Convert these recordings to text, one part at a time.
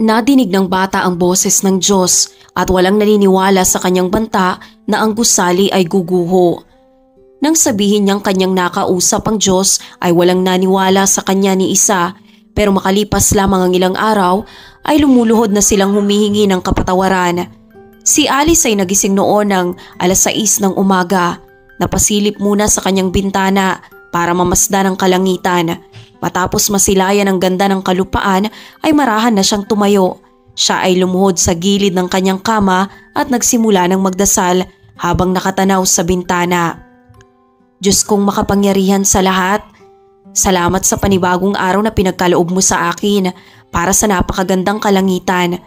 Nadinig ng bata ang boses ng Diyos at walang naniniwala sa kanyang banta na ang gusali ay guguho. Nang sabihin niyang kanyang nakausap ang Diyos ay walang naniwala sa kanya ni isa, pero makalipas lamang ang ilang araw ay lumuluhod na silang humihingi ng kapatawaran. Si Alice ay nagising noon ng 6:00 ng umaga. Napasilip muna sa kanyang bintana para mamasdan ang kalangitan. Matapos masilayan ang ganda ng kalupaan ay marahan na siyang tumayo. Siya ay lumuhod sa gilid ng kanyang kama at nagsimula ng magdasal habang nakatanaw sa bintana. Diyos kong makapangyarihan sa lahat, salamat sa panibagong araw na pinagkaloob mo sa akin para sa napakagandang kalangitan.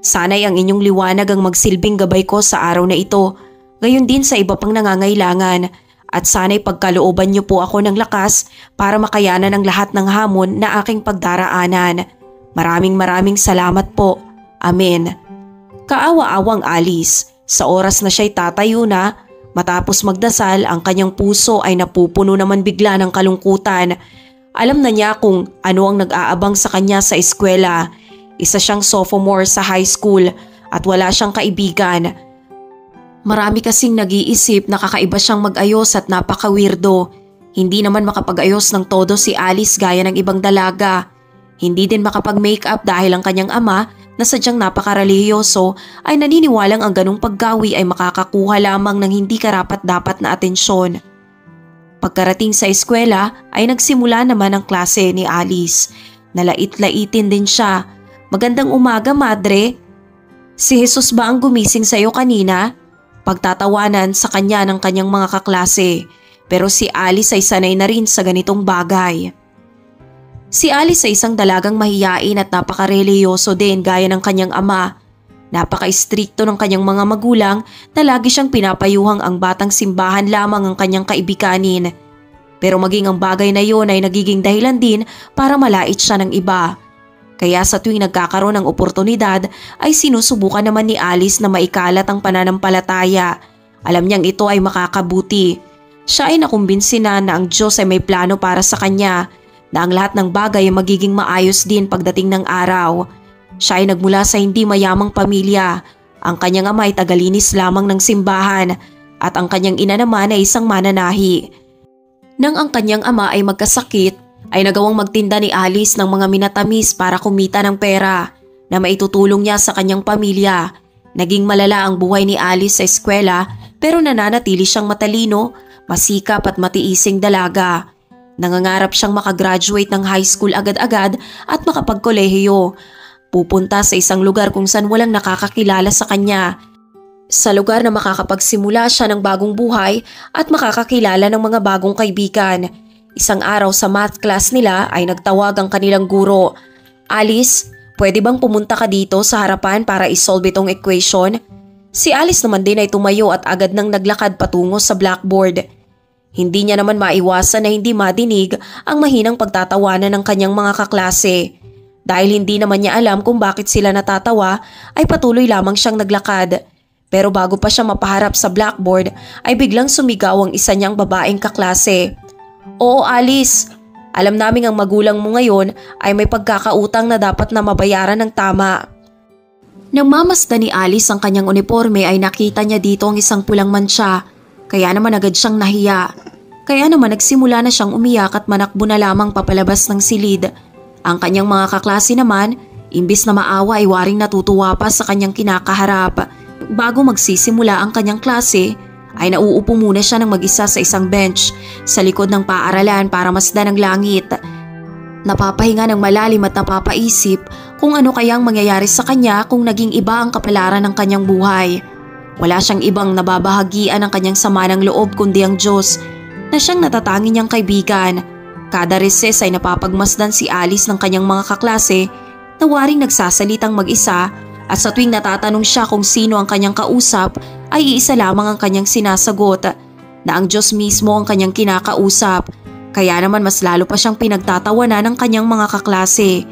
Sana'y ang inyong liwanag ang magsilbing gabay ko sa araw na ito, gayon din sa iba pang nangangailangan. At sana'y pagkalooban niyo po ako ng lakas para makayanan ang lahat ng hamon na aking pagdaraanan. Maraming salamat po. Amen. Kaawa-awang Alice, sa oras na siya'y tatayo na, matapos magdasal ang kanyang puso ay napupuno naman bigla ng kalungkutan. Alam na niya kung ano ang nag-aabang sa kanya sa eskwela. Isa siyang sophomore sa high school at wala siyang kaibigan. Marami kasing nag-iisip na kakaiba siyang mag-ayos at napaka-weirdo. Hindi naman makapag-ayos ng todo si Alice gaya ng ibang dalaga. Hindi din makapag-makeup dahil ang kanyang ama na sadyang napaka-relihiyoso ay naniniwalang ang ganong paggawi ay makakakuha lamang ng hindi karapat-dapat na atensyon. Pagkarating sa eskwela ay nagsimula naman ang klase ni Alice. Nalait-laitin din siya. Magandang umaga, madre. Si Jesus ba ang gumising sa iyo kanina? Pagtatawanan sa kanya ng kanyang mga kaklase, pero si Alice ay sanay na rin sa ganitong bagay. Si Alice ay isang dalagang mahiyain at napaka-relihiyoso din gaya ng kanyang ama. Napaka-istrikto ng kanyang mga magulang na lagi siyang pinapayuhang ang batang simbahan lamang ang kanyang kaibiganin. Pero maging ang bagay na yon ay nagiging dahilan din para malait siya ng iba. Kaya sa tuwing nagkakaroon ng oportunidad ay sinusubukan naman ni Alice na maikalat ang pananampalataya. Alam niyang ito ay makakabuti. Siya ay nakumbinsi na ang Diyos ay may plano para sa kanya, na ang lahat ng bagay ay magiging maayos din pagdating ng araw. Siya ay nagmula sa hindi mayamang pamilya. Ang kanyang ama ay tagalinis lamang ng simbahan at ang kanyang ina naman ay isang mananahi. Nang ang kanyang ama ay magkasakit, ay nagawang magtinda ni Alice ng mga minatamis para kumita ng pera na maitutulong niya sa kanyang pamilya. Naging malala ang buhay ni Alice sa eskwela pero nananatili siyang matalino, masikap at matiising dalaga. Nangangarap siyang makagraduate ng high school agad-agad at makapagkolehiyo. Pupunta sa isang lugar kung saan walang nakakakilala sa kanya. Sa lugar na makakapagsimula siya ng bagong buhay at makakakilala ng mga bagong kaibigan. Isang araw sa math class nila ay nagtawag ang kanilang guro. Alice, pwede bang pumunta ka dito sa harapan para isolve itong equation? Si Alice naman din ay tumayo at agad nang naglakad patungo sa blackboard. Hindi niya naman maiwasan na hindi madinig ang mahinang pagtatawanan ng kanyang mga kaklase. Dahil hindi naman niya alam kung bakit sila natatawa ay patuloy lamang siyang naglakad. Pero bago pa siya mapaharap sa blackboard ay biglang sumigaw ang isa niyang babaeng kaklase. Oo, Alice. Alam naming ang magulang mo ngayon ay may pagkakautang na dapat na mabayaran ng tama. Nang mamasdan ni Alice ang kanyang uniforme ay nakita niya dito ang isang pulang mantsa. Kaya naman agad siyang nahiya. Kaya naman nagsimula na siyang umiyak at manakbo na lamang papalabas ng silid. Ang kanyang mga kaklase naman, imbis na maawa ay waring natutuwa pa sa kanyang kinakaharap. Bago magsisimula ang kanyang klase, ay nauupo muna siya ng mag-isa sa isang bench sa likod ng paaralan para masdan ang langit. Napapahinga ng malalim at napapaisip kung ano kayang mangyayari sa kanya kung naging iba ang kapalaran ng kanyang buhay. Wala siyang ibang nababahagian ng kanyang sama ng loob kundi ang Diyos na siyang natatanging niyang kaibigan. Kada recess ay napapagmasdan si Alice ng kanyang mga kaklase na waring nagsasalitang mag-isa at sa tuwing natatanong siya kung sino ang kanyang kausap ay iisa lamang ang kanyang sinasagot na ang Diyos mismo ang kanyang kinakausap. Kaya naman mas lalo pa siyang pinagtatawanan ng kanyang mga kaklase.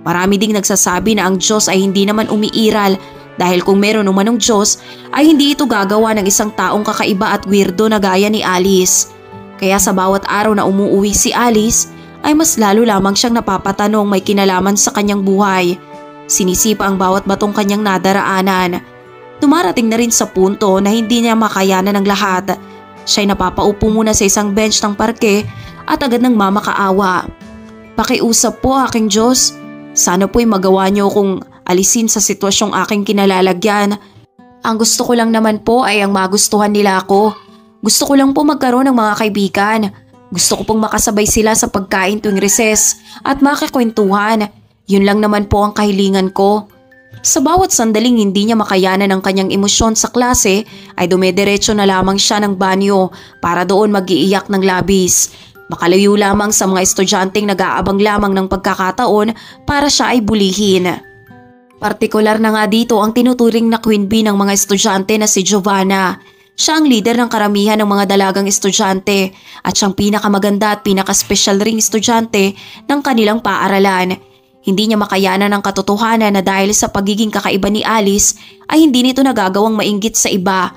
Marami ding nagsasabi na ang Diyos ay hindi naman umiiral dahil kung meron umanong Diyos ay hindi ito gagawa ng isang taong kakaiba at weirdo na gaya ni Alice. Kaya sa bawat araw na umuuwi si Alice ay mas lalo lamang siyang napapatanong may kinalaman sa kanyang buhay. Sinisipa ang bawat batong kanyang nadaraanan. Dumarating na rin sa punto na hindi niya makayanan ng lahat. Siya'y napapaupo muna sa isang bench ng parke at agad nang mamakaawa. Pakiusap po aking Diyos. Sana po'y magawa niyo kung alisin sa sitwasyong aking kinalalagyan. Ang gusto ko lang naman po ay ang magustuhan nila ako. Gusto ko lang po magkaroon ng mga kaibigan. Gusto ko pong makasabay sila sa pagkain tuwing recess at makikwentuhan. Yun lang naman po ang kahilingan ko. Sa bawat sandaling hindi niya makayanan ang kanyang emosyon sa klase ay dumediretso na lamang siya ng banyo para doon mag-iiyak ng labis. Makalayo lamang sa mga estudyanteng nag-aabang lamang ng pagkakataon para siya ay bulihin. Partikular na nga dito ang tinuturing na queen bee ng mga estudyante na si Giovanna. Siya ang leader ng karamihan ng mga dalagang estudyante at siyang pinakamaganda at pinakaspesyal ring estudyante ng kanilang paaralan. Hindi niya makayanan ang katotohanan na dahil sa pagiging kakaiba ni Alice ay hindi nito nagagawang mainggit sa iba.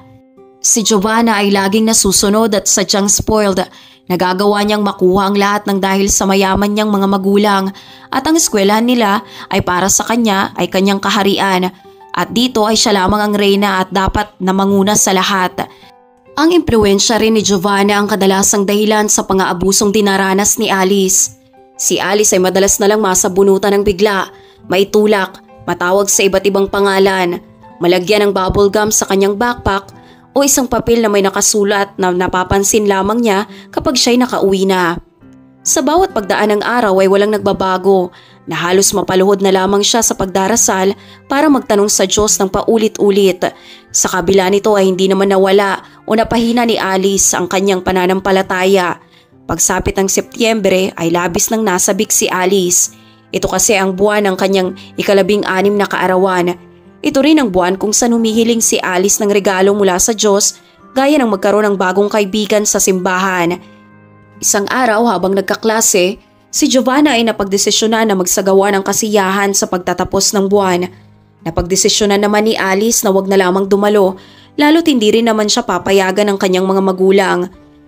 Si Giovanna ay laging nasusunod at sadyang spoiled. Nagagawa niyang makuha ang lahat ng dahil sa mayaman niyang mga magulang at ang eskwelahan nila ay para sa kanya ay kanyang kaharian at dito ay siya lamang ang reyna at dapat na manguna sa lahat. Ang impluwensya rin ni Giovanna ang kadalasang dahilan sa pang-aabusong dinaranas ni Alice. Si Alice ay madalas na lang masabunutan ng bigla, maitulak, matawag sa iba't ibang pangalan, malagyan ng bubble gum sa kanyang backpack o isang papel na may nakasulat na napapansin lamang niya kapag siya'y nakauwi na. Sa bawat pagdaan ng araw ay walang nagbabago na halos mapaluhod na lamang siya sa pagdarasal para magtanong sa Diyos ng paulit-ulit. Sa kabila nito ay hindi naman nawala o napahina ni Alice ang kanyang pananampalataya. Pagsapit ng Setyembre ay labis nang nasabik si Alice. Ito kasi ang buwan ng kanyang ika-16 na kaarawan. Ito rin ang buwan kung saan humihiling si Alice ng regalo mula sa Diyos gaya ng magkaroon ng bagong kaibigan sa simbahan. Isang araw habang nagkaklase, si Giovanna ay napagdesisyonan na magsagawa ng kasiyahan sa pagtatapos ng buwan. Napagdesisyonan naman ni Alice na wag na lamang dumalo lalo't hindi rin naman siya papayagan ng kanyang mga magulang.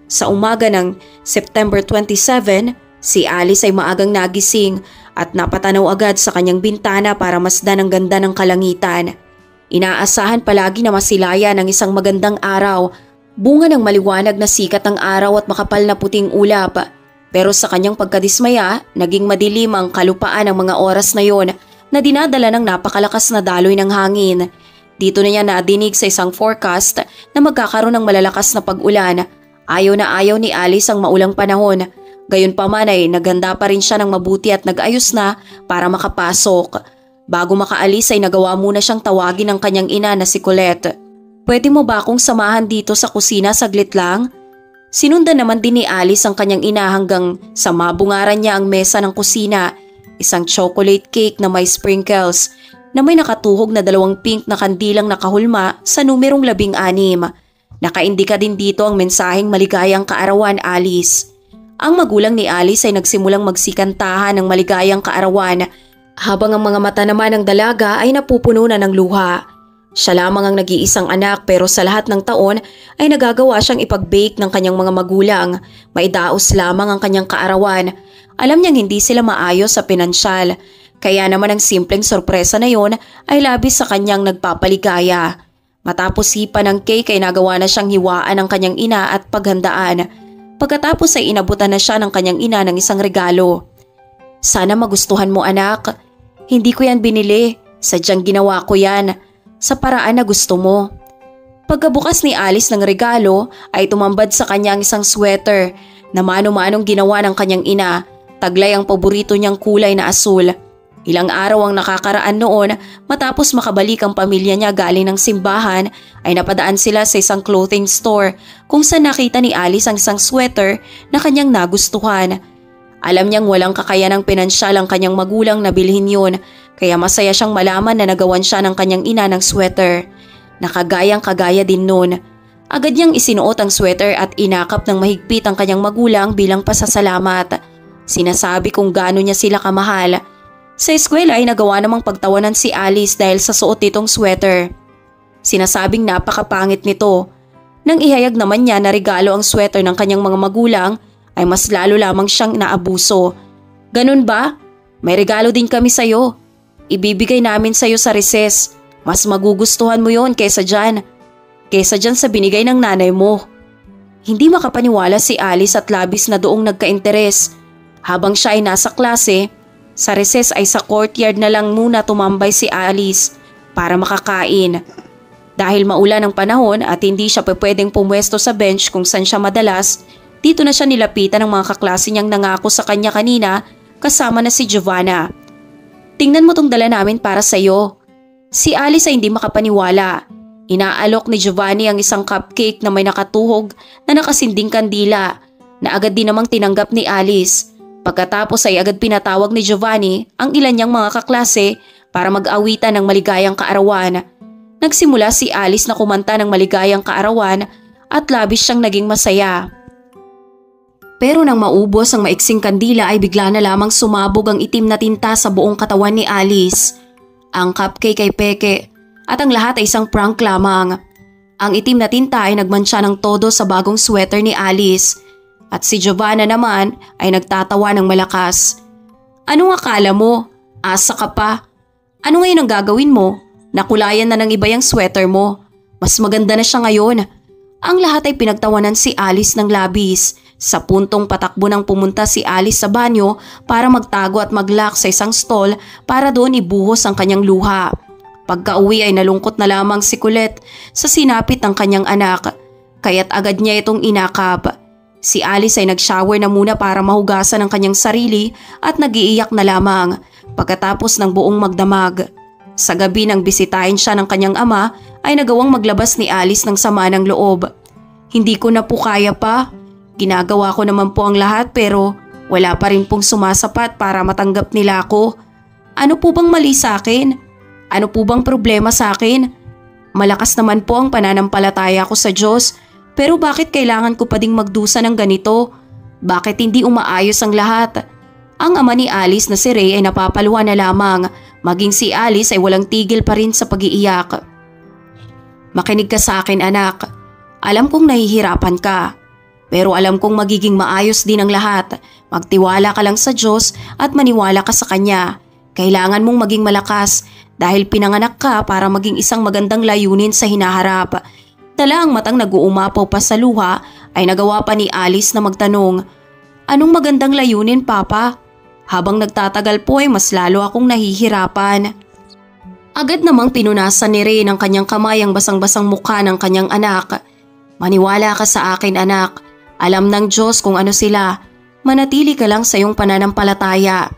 Sa umaga ng September 27, si Alice ay maagang nagising at napatanaw agad sa kanyang bintana para masdan ang ganda ng kalangitan. Inaasahan palagi na masilaya ng isang magandang araw, bunga ng maliwanag na sikat ng araw at makapal na puting ulap. Pero sa kanyang pagkadismaya, naging madilim ang kalupaan ng mga oras na yon na dinadala ng napakalakas na daloy ng hangin. Dito na niya nadinig sa isang forecast na magkakaroon ng malalakas na pag-ulan. Ayaw na ayaw ni Alice ang maulang panahon. Gayunpaman ay naghanda pa rin siya ng mabuti at nag-ayos na para makapasok. Bago makaalis ay nagawa muna siyang tawagin ng kanyang ina na si Colette. Pwede mo ba akong samahan dito sa kusina saglit lang? Sinundan naman din ni Alice ang kanyang ina hanggang sa mabungaran niya ang mesa ng kusina. Isang chocolate cake na may sprinkles na may nakatuhog na 2 pink na kandilang nakahulma sa numerong 16. Nakaindika din dito ang mensaheng maligayang kaarawan, Alice. Ang magulang ni Alice ay nagsimulang magsikantahan ng maligayang kaarawan habang ang mga mata naman ng dalaga ay napupuno na ng luha. Siya lamang ang nag-iisang anak pero sa lahat ng taon ay nagagawa siyang ipag-bake ng kanyang mga magulang. Maidaos lamang ang kanyang kaarawan. Alam niyang hindi sila maayos sa pinansyal. Kaya naman ang simpleng sorpresa na yon ay labis sa kanyang nagpapaligaya. Matapos hipa ng cake ay nagawa na siyang hiwaan ng kanyang ina at paghandaan. Pagkatapos ay inabutan na siya ng kanyang ina ng isang regalo. Sana magustuhan mo anak. Hindi ko yan binili. Sadyang ginawa ko yan. Sa paraan na gusto mo. Pagkabukas ni Alice ng regalo ay tumambad sa kanya ang isang sweater na mano-manong ginawa ng kanyang ina. Taglay ang paborito niyang kulay na asul. Ilang araw ang nakakaraan noon matapos makabalik ang pamilya niya galing ng simbahan ay napadaan sila sa isang clothing store kung saan nakita ni Alice ang isang sweater na kanyang nagustuhan. Alam niyang walang kakayanang pinansyal ang kanyang magulang na bilhin yun kaya masaya siyang malaman na nagawan siya ng kanyang ina ng sweater. Nakagayang kagaya din noon. Agad niyang isinuot ang sweater at inakap ng mahigpit ang kanyang magulang bilang pasasalamat. Sinasabi kung gaano niya sila kamahal. Sa eskwela ay nagawa namang pagtawanan si Alice dahil sa suot nitong sweater. Sinasabing napakapangit nito. Nang ihayag naman niya na regalo ang sweater ng kanyang mga magulang ay mas lalo lamang siyang naabuso. Ganun ba? May regalo din kami sa'yo. Ibibigay namin sa'yo sa recess. Mas magugustuhan mo yon kaysa dyan. Kaysa dyan sa binigay ng nanay mo. Hindi makapaniwala si Alice at labis na doong nagka-interes. Habang siya ay nasa klase, sa recess ay sa courtyard na lang muna tumambay si Alice para makakain. Dahil maulan ang panahon at hindi siya pwedeng pumwesto sa bench kung saan siya madalas, dito na siya nilapitan ng mga kaklase niyang nangako sa kanya kanina kasama na si Giovanna. Tingnan mo tong dala namin para sa'yo. Si Alice ay hindi makapaniwala. Inaalok ni Giovanni ang isang cupcake na may nakatuhog na nakasinding kandila na agad din namang tinanggap ni Alice. Pagkatapos ay agad pinatawag ni Giovanni ang ilan niyang mga kaklase para mag-awitan ng maligayang kaarawan. Nagsimula si Alice na kumanta ng maligayang kaarawan at labis siyang naging masaya. Pero nang maubos ang maiksing kandila ay bigla na lamang sumabog ang itim na tinta sa buong katawan ni Alice. Ang cupcake ay peke at ang lahat ay isang prank lamang. Ang itim na tinta ay nagmantsa ng todo sa bagong sweater ni Alice at si Giovanna naman ay nagtatawa ng malakas. Anong akala mo? Asa ka pa? Ano ngayon ang gagawin mo? Nakulayan na ng iba yung sweater mo. Mas maganda na siya ngayon. Ang lahat ay pinagtawanan si Alice ng labis. Sa puntong patakbo nang pumunta si Alice sa banyo para magtago at maglock sa isang stall para doon ibuhos ang kanyang luha. Pagka-uwi ay nalungkot na lamang si Colette sa sinapit ng kanyang anak, kaya't agad niya itong inakap. Si Alice ay nag-shower na muna para mahugasan ang kanyang sarili at nag-iiyak na lamang pagkatapos ng buong magdamag. Sa gabi nang bisitahin siya ng kanyang ama ay nagawang maglabas ni Alice ng sama ng loob. Hindi ko na po kaya pa. Ginagawa ko naman po ang lahat pero wala pa rin pong sumasapat para matanggap nila ako. Ano po bang mali sa akin? Ano po bang problema sa akin? Malakas naman po ang pananampalataya ko sa Diyos pero bakit kailangan ko pa ding magdusa ng ganito? Bakit hindi umaayos ang lahat? Ang ama ni Alice na si Ray ay napapaluha na lamang, maging si Alice ay walang tigil pa rin sa pag-iiyak. Makinig ka sa akin anak. Alam kong nahihirapan ka. Pero alam kong magiging maayos din ang lahat. Magtiwala ka lang sa Diyos at maniwala ka sa Kanya. Kailangan mong maging malakas dahil pinanganak ka para maging isang magandang layunin sa hinaharap. Tala ang matang nag-uumapaw pa sa luha ay nagawa pa ni Alice na magtanong, "Anong magandang layunin, Papa?" Habang nagtatagal po ay mas lalo akong nahihirapan. Agad namang pinunasan ni Ray ng kanyang kamay ang basang-basang mukha ng kanyang anak. "Maniwala ka sa akin anak. Alam ng Diyos kung ano sila. Manatili ka lang sa iyong pananampalataya."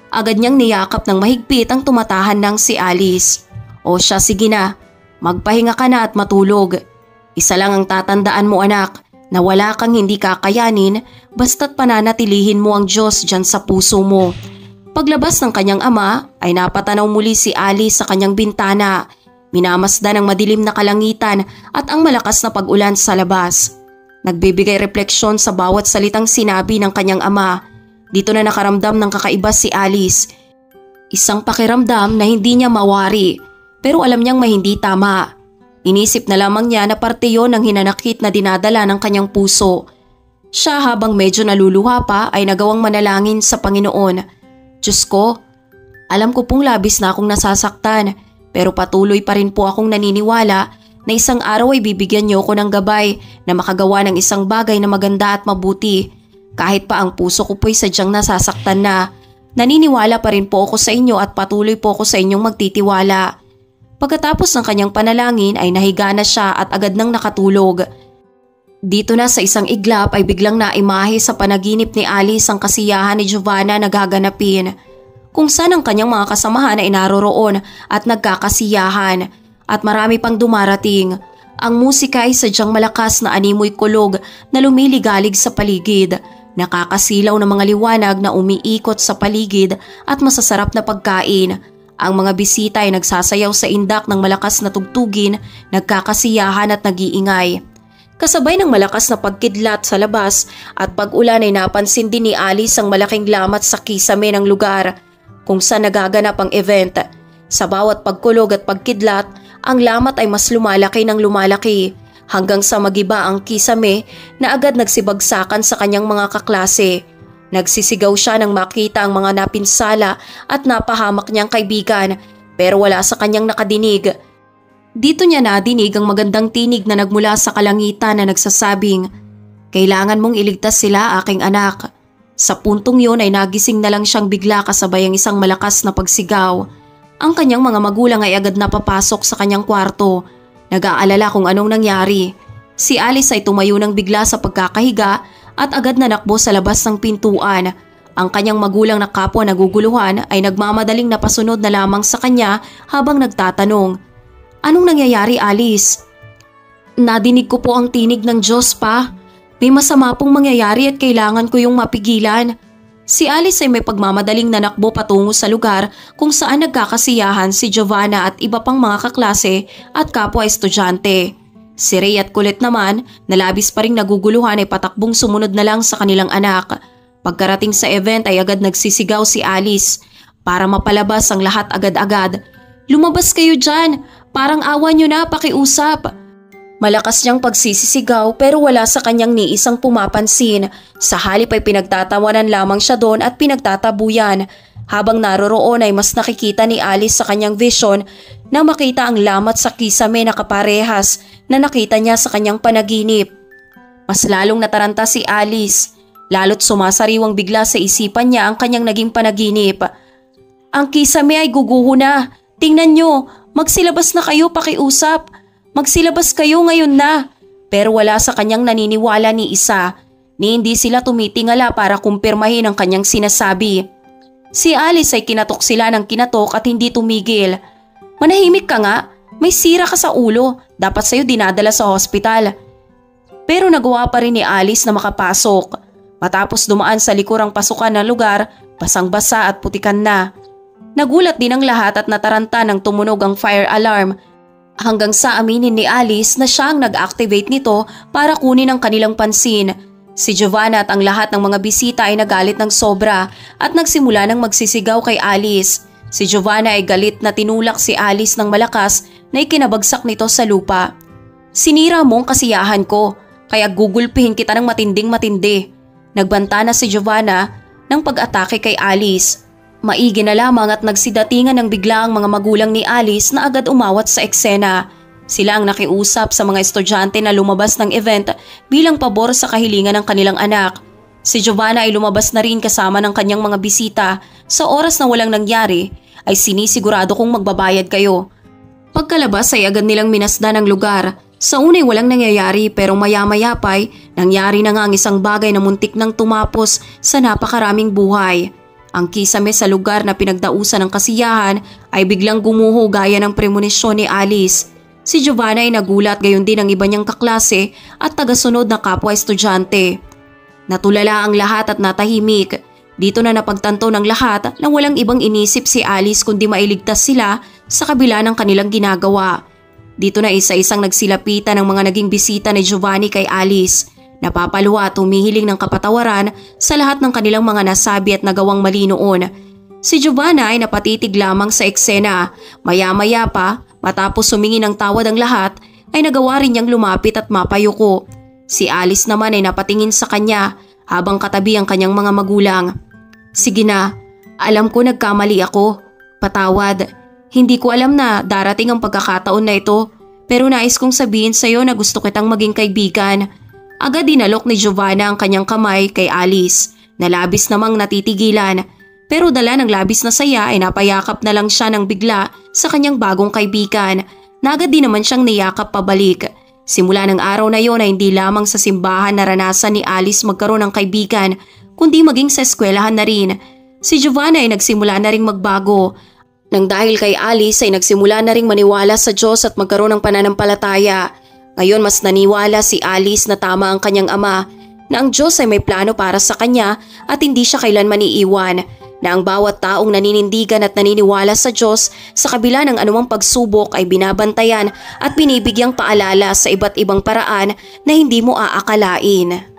Agad niyang niyakap ng mahigpit ang tumatahan ng si Alice. "O siya, sige na. Magpahinga ka na at matulog. Isa lang ang tatandaan mo anak, na wala kang hindi kakayanin basta't pananatilihin mo ang Diyos dyan sa puso mo." Paglabas ng kanyang ama ay napatanaw muli si Alice sa kanyang bintana. Minamasdan ang madilim na kalangitan at ang malakas na pag-ulan sa labas. Nagbibigay refleksyon sa bawat salitang sinabi ng kanyang ama. Dito na nakaramdam ng kakaiba si Alice. Isang pakiramdam na hindi niya mawari pero alam niyang may hindi tama. Inisip na lamang niya na parte yon ng hinanakit na dinadala ng kanyang puso. Siya habang medyo naluluha pa ay nagawang manalangin sa Panginoon. "Diyos ko, alam ko pong labis na akong nasasaktan pero patuloy pa rin po akong naniniwala na isang araw ay bibigyan niyo ko ng gabay na makagawa ng isang bagay na maganda at mabuti. Kahit pa ang puso ko po'y sadyang nasasaktan na, naniniwala pa rin po ako sa inyo at patuloy po ako sa inyong magtitiwala." Pagkatapos ng kanyang panalangin ay nahiga na siya at agad nang nakatulog. Dito na sa isang iglap ay biglang naimahe sa panaginip ni Alice ang kasiyahan ni Giovanna na gaganapin. Kung saan ang kanyang mga kasamahan ay naroroon at nagkakasiyahan at marami pang dumarating. Ang musika ay sadyang malakas na animoy kulog na lumiligalig sa paligid. Nakakasilaw ng mga liwanag na umiikot sa paligid at masasarap na pagkain. Ang mga bisita ay nagsasayaw sa indak ng malakas na tugtugin, nagkakasiyahan at nag-iingay. Kasabay ng malakas na pagkidlat sa labas at pag-ulan ay napansin din ni Alice ang malaking lamat sa kisame ng lugar kung saan nagaganap ang event. Sa bawat pagkulog at pagkidlat, ang lamat ay mas lumalaki ng lumalaki hanggang sa magiba ang kisame na agad nagsibagsakan sa kanyang mga kaklase. Nagsisigaw siya nang makita ang mga napinsala at napahamak niyang kaibigan pero wala sa kanyang nakadinig. Dito niya nadinig ang magandang tinig na nagmula sa kalangitan na nagsasabing, "Kailangan mong iligtas sila, aking anak." Sa puntong yun ay nagising na lang siyang bigla kasabay ang isang malakas na pagsigaw. Ang kanyang mga magulang ay agad na papasok sa kanyang kwarto. Nag-aalala kung anong nangyari. Si Alice ay tumayo ng bigla sa pagkakahiga at agad na nakbo sa labas ng pintuan. Ang kanyang magulang na kapwa naguguluhan ay nagmamadaling napasunod na lamang sa kanya habang nagtatanong, "Anong nangyayari, Alice?" "Nadinig ko po ang tinig ng Diyos, pa. May masama pong mangyayari at kailangan ko yung mapigilan." Si Alice ay may pagmamadaling nanakbo patungo sa lugar kung saan nagkakasiyahan si Giovanna at iba pang mga kaklase at kapwa estudyante. Si Ray at Colette naman, na labis pa ring naguguluhan ay patakbong sumunod na lang sa kanilang anak. Pagkarating sa event ay agad nagsisigaw si Alice. Para mapalabas ang lahat agad-agad, "Lumabas kayo dyan! Parang awa nyo na, pakiusap!" Malakas niyang pagsisisigaw pero wala sa kanyang ni isang pumapansin. Sa halip ay pinagtatawanan lamang siya doon at pinagtatabuyan. Habang naroroon ay mas nakikita ni Alice sa kanyang vision na makita ang lamat sa kisame na kaparehas na nakita niya sa kanyang panaginip. Mas lalong nataranta si Alice, lalo't sumasariwang bigla sa isipan niya ang kanyang naging panaginip. "Ang kisame ay guguho na. Tingnan nyo, magsilabas na kayo, pakiusap. Magsilabas kayo ngayon na." Pero wala sa kanyang naniniwala ni isa, ni hindi sila tumitingala para kumpirmahin ang kanyang sinasabi. Si Alice ay kinatok sila ng kinatok at hindi tumigil. "Manahimik ka nga, may sira ka sa ulo, dapat sa'yo dinadala sa hospital." Pero nagawa pa rin ni Alice na makapasok. Matapos dumaan sa likurang pasukan ng lugar, basang-basa at putikan na. Nagulat din ang lahat at nataranta nang tumunog ang fire alarm. Hanggang sa aminin ni Alice na siya ang nag-activate nito para kunin ang kanilang pansin. Si Giovanna at ang lahat ng mga bisita ay nagalit ng sobra at nagsimula ng magsisigaw kay Alice. Si Giovanna ay galit na tinulak si Alice ng malakas na ikinabagsak nito sa lupa. "Sinira mo ang kasiyahan ko, kaya gugulpihin kita ng matinding-matindi." Nagbanta na si Giovanna ng pag-atake kay Alice. Maigi na lamang at nagsidatingan ng bigla ang mga magulang ni Alice na agad umawat sa eksena. Sila ang nakiusap sa mga estudyante na lumabas ng event bilang pabor sa kahilingan ng kanilang anak. Si Giovanna ay lumabas na rin kasama ng kanyang mga bisita. Sa oras na walang nangyari ay sinisigurado kong magbabayad kayo. Pagkalabas ay agad nilang minasdan ang lugar. Sa unay walang nangyayari pero maya-maya pa'y nangyari na nga ang isang bagay na muntik nang tumapos sa napakaraming buhay. Ang kisame sa lugar na pinagdausan ng kasiyahan ay biglang gumuho gaya ng premonisyon ni Alice. Si Giovanna ay nagulat, gayon din ang iba niyang kaklase at tagasunod na kapwa estudyante. Natulala ang lahat at natahimik. Dito na napagtanto ng lahat na walang ibang inisip si Alice kundi mailigtas sila sa kabila ng kanilang ginagawa. Dito na isa-isang nagsilapitan ng mga naging bisita ni Giovanni kay Alice. Napapaluwa at humihiling ng kapatawaran sa lahat ng kanilang mga nasabi at nagawang mali noon. Si Giovanna ay napatitig lamang sa eksena. Maya-maya pa, matapos sumingi ng tawad ang lahat, ay nagawa rin niyang lumapit at mapayuko. Si Alice naman ay napatingin sa kanya habang katabi ang kanyang mga magulang. "Sige na, alam ko nagkamali ako. Patawad. Hindi ko alam na darating ang pagkakataon na ito, pero nais kong sabihin sa iyo na gusto kitang maging kaibigan." Agad dinalok ni Giovanna ang kanyang kamay kay Alice na labis namang natitigilan. Pero dala ng labis na saya ay napayakap na lang siya ng bigla sa kanyang bagong kaibigan na agad din naman siyang niyakap pabalik. Simula ng araw na yon ay hindi lamang sa simbahan naranasan ni Alice magkaroon ng kaibigan kundi maging sa eskwelahan na rin. Si Giovanna ay nagsimula na ring magbago. Nang dahil kay Alice ay nagsimula na ring maniwala sa Diyos at magkaroon ng pananampalataya. Ngayon mas naniwala si Alice na tama ang kanyang ama, na ang Diyos ay may plano para sa kanya at hindi siya kailanman iiwan, na ang bawat taong naninindigan at naniniwala sa Diyos sa kabila ng anumang pagsubok ay binabantayan at binibigyang paalala sa iba't ibang paraan na hindi mo aakalain.